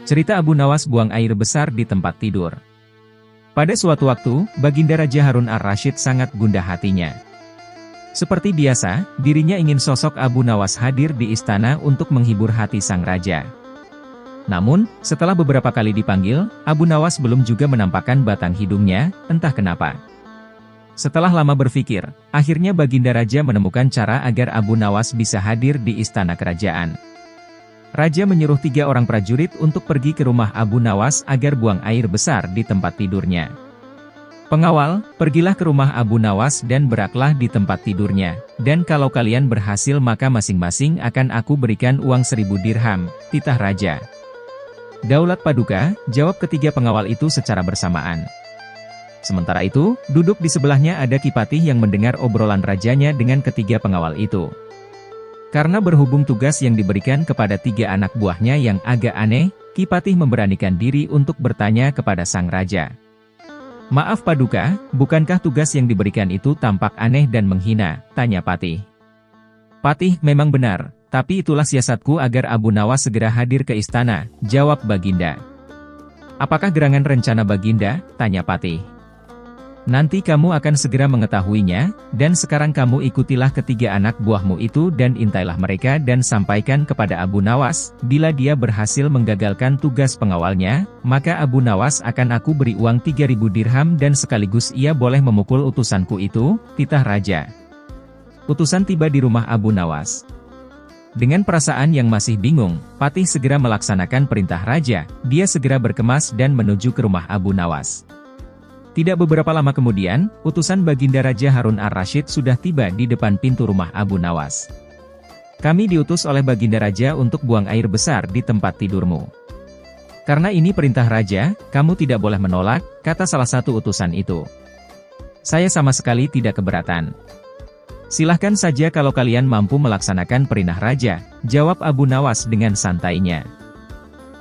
Cerita Abu Nawas buang air besar di tempat tidur. Pada suatu waktu, Baginda Raja Harun ar-Rasyid sangat gundah hatinya. Seperti biasa, dirinya ingin sosok Abu Nawas hadir di istana untuk menghibur hati sang raja. Namun, setelah beberapa kali dipanggil, Abu Nawas belum juga menampakkan batang hidungnya, entah kenapa. Setelah lama berpikir, akhirnya Baginda Raja menemukan cara agar Abu Nawas bisa hadir di istana kerajaan. Raja menyuruh 3 orang prajurit untuk pergi ke rumah Abu Nawas agar buang air besar di tempat tidurnya. Pengawal, pergilah ke rumah Abu Nawas dan beraklah di tempat tidurnya, dan kalau kalian berhasil maka masing-masing akan aku berikan uang 1000 dirham, titah raja. Daulat Paduka, jawab ketiga pengawal itu secara bersamaan. Sementara itu, duduk di sebelahnya ada Ki Patih yang mendengar obrolan rajanya dengan ketiga pengawal itu. Karena berhubung tugas yang diberikan kepada 3 anak buahnya yang agak aneh, Ki Patih memberanikan diri untuk bertanya kepada sang raja. Maaf Paduka, bukankah tugas yang diberikan itu tampak aneh dan menghina? Tanya Patih. Patih, memang benar, tapi itulah siasatku agar Abu Nawas segera hadir ke istana, jawab Baginda. Apakah gerangan rencana Baginda? Tanya Patih. Nanti kamu akan segera mengetahuinya, dan sekarang kamu ikutilah ketiga anak buahmu itu dan intailah mereka dan sampaikan kepada Abu Nawas, bila dia berhasil menggagalkan tugas pengawalnya, maka Abu Nawas akan aku beri uang 3000 dirham dan sekaligus ia boleh memukul utusanku itu, titah raja. Utusan tiba di rumah Abu Nawas. Dengan perasaan yang masih bingung, Patih segera melaksanakan perintah raja, dia segera berkemas dan menuju ke rumah Abu Nawas. Tidak beberapa lama kemudian, utusan Baginda Raja Harun ar-Rasyid sudah tiba di depan pintu rumah Abu Nawas. Kami diutus oleh Baginda Raja untuk buang air besar di tempat tidurmu. Karena ini perintah raja, kamu tidak boleh menolak, kata salah satu utusan itu. Saya sama sekali tidak keberatan. Silahkan saja kalau kalian mampu melaksanakan perintah raja, jawab Abu Nawas dengan santainya.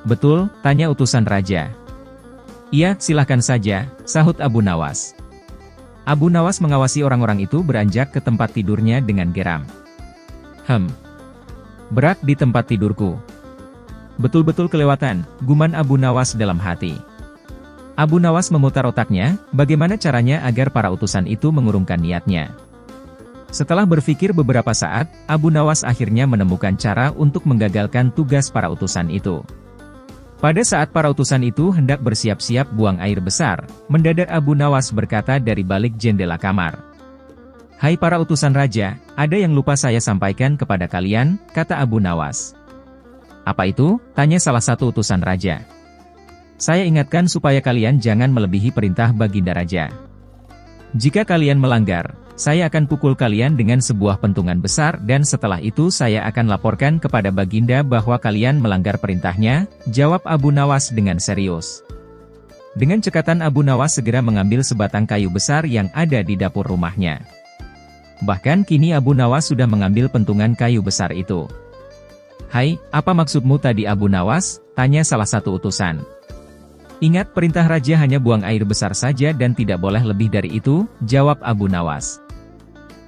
Betul, tanya utusan raja. Iya, silahkan saja, sahut Abu Nawas. Abu Nawas mengawasi orang-orang itu beranjak ke tempat tidurnya dengan geram. Berak di tempat tidurku. Betul-betul kelewatan, guman Abu Nawas dalam hati. Abu Nawas memutar otaknya, bagaimana caranya agar para utusan itu mengurungkan niatnya. Setelah berpikir beberapa saat, Abu Nawas akhirnya menemukan cara untuk menggagalkan tugas para utusan itu. Pada saat para utusan itu hendak bersiap-siap buang air besar, mendadak Abu Nawas berkata dari balik jendela kamar. Hai para utusan raja, ada yang lupa saya sampaikan kepada kalian, kata Abu Nawas. Apa itu? Tanya salah satu utusan raja. Saya ingatkan supaya kalian jangan melebihi perintah Baginda Raja. Jika kalian melanggar, saya akan pukul kalian dengan sebuah pentungan besar dan setelah itu saya akan laporkan kepada Baginda bahwa kalian melanggar perintahnya, jawab Abu Nawas dengan serius. Dengan cekatan Abu Nawas segera mengambil sebatang kayu besar yang ada di dapur rumahnya. Bahkan kini Abu Nawas sudah mengambil pentungan kayu besar itu. Hai, apa maksudmu tadi Abu Nawas? Tanya salah satu utusan. Ingat perintah raja hanya buang air besar saja dan tidak boleh lebih dari itu, jawab Abu Nawas.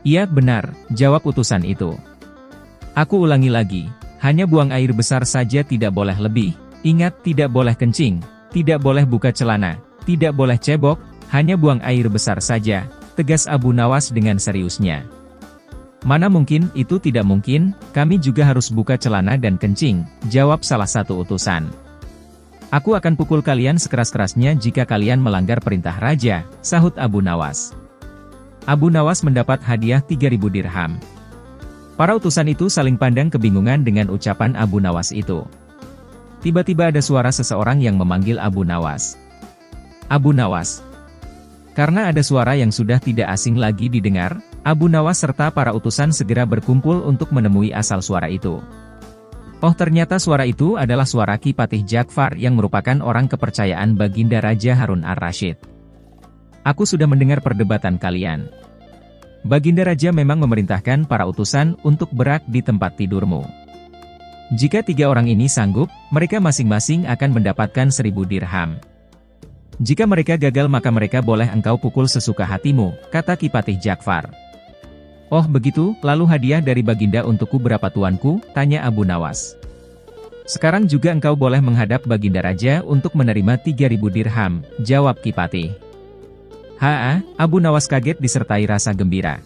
Iya benar, jawab utusan itu. Aku ulangi lagi, hanya buang air besar saja tidak boleh lebih, ingat tidak boleh kencing, tidak boleh buka celana, tidak boleh cebok, hanya buang air besar saja, tegas Abu Nawas dengan seriusnya. Mana mungkin, itu tidak mungkin, kami juga harus buka celana dan kencing, jawab salah satu utusan. Aku akan pukul kalian sekeras-kerasnya jika kalian melanggar perintah raja, sahut Abu Nawas. Abu Nawas mendapat hadiah 3000 dirham. Para utusan itu saling pandang kebingungan dengan ucapan Abu Nawas itu. Tiba-tiba ada suara seseorang yang memanggil Abu Nawas. Abu Nawas. Karena ada suara yang sudah tidak asing lagi didengar, Abu Nawas serta para utusan segera berkumpul untuk menemui asal suara itu. Oh ternyata suara itu adalah suara Ki Patih Jakfar yang merupakan orang kepercayaan Baginda Raja Harun ar-Rasyid. Aku sudah mendengar perdebatan kalian. Baginda Raja memang memerintahkan para utusan untuk berak di tempat tidurmu. Jika 3 orang ini sanggup, mereka masing-masing akan mendapatkan 1000 dirham. Jika mereka gagal maka mereka boleh engkau pukul sesuka hatimu, kata Ki Patih Jakfar. Oh begitu, lalu hadiah dari Baginda untukku berapa tuanku? Tanya Abu Nawas. Sekarang juga engkau boleh menghadap Baginda Raja untuk menerima 3.000 dirham, jawab Kipatih. Abu Nawas kaget disertai rasa gembira.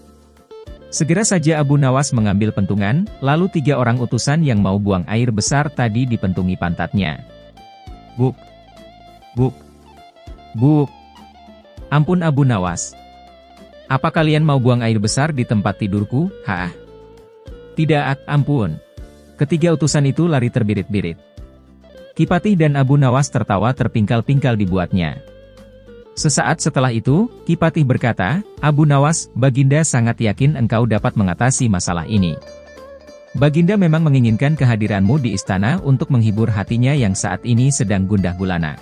Segera saja Abu Nawas mengambil pentungan, lalu 3 orang utusan yang mau buang air besar tadi dipentungi pantatnya. Buk! Buk! Buk! Ampun Abu Nawas. Apa kalian mau buang air besar di tempat tidurku? Tidak, ampun. Ketiga utusan itu lari terbirit-birit. Kipatih dan Abu Nawas tertawa terpingkal-pingkal dibuatnya. Sesaat setelah itu, Kipatih berkata, Abu Nawas, Baginda sangat yakin engkau dapat mengatasi masalah ini. Baginda memang menginginkan kehadiranmu di istana untuk menghibur hatinya yang saat ini sedang gundah gulana.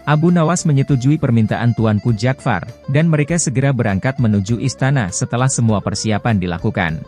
Abu Nawas menyetujui permintaan tuanku Ja'far, dan mereka segera berangkat menuju istana setelah semua persiapan dilakukan.